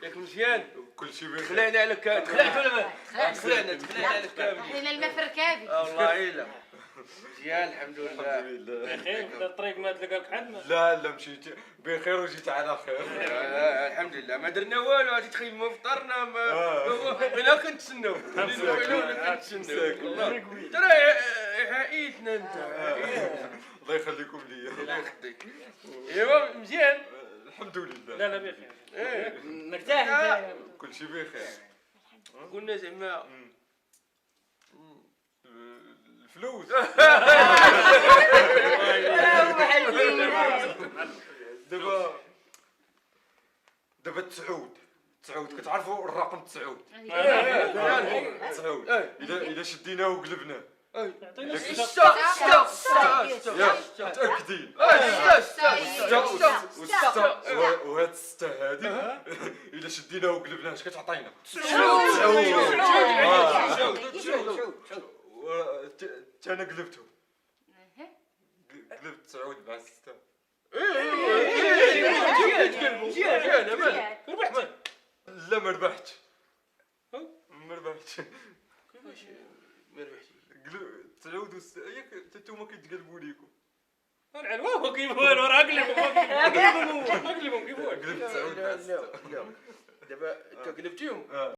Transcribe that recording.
ياك مزيان كل شيء بخير. تخلعنا على كامل تخلعت ولا ما تخلعنا على كامل حنا الماء في ركابي والله الا مزيان الحمد لله الحمد لله. بخير بدا الطريق ما تلقاك حد لا مشيت بخير وجيت على خير. الحمد لله ما درنا والو غادي تخيموا فطرنا انا كنتسناو ترى عائلتنا انت الله يخليكم ليا. الله يخليك ايوا مزيان الحمد لله. لا بخير مرتاح انت كل شيء بخير. قلنا زعما الفلوس. دابا تسعود كتعرفوا الرقم تسعود. تسعود اذا شديناه وقلبناه متأكدين. وهاد الستة هادي اذا شديناه وقلبناه اش كتعطينا؟ انا قلبته قلبت تسعود مع الستة. لا ما ربحتش. كيفاش ما ربحتيش تسعود والستة ياك نتوما كيتقلبوا ليكم. العلوه كيف والو راه قلبهم كيف قلبت تسعود مع الستة. لا دابا انت قلبتيهم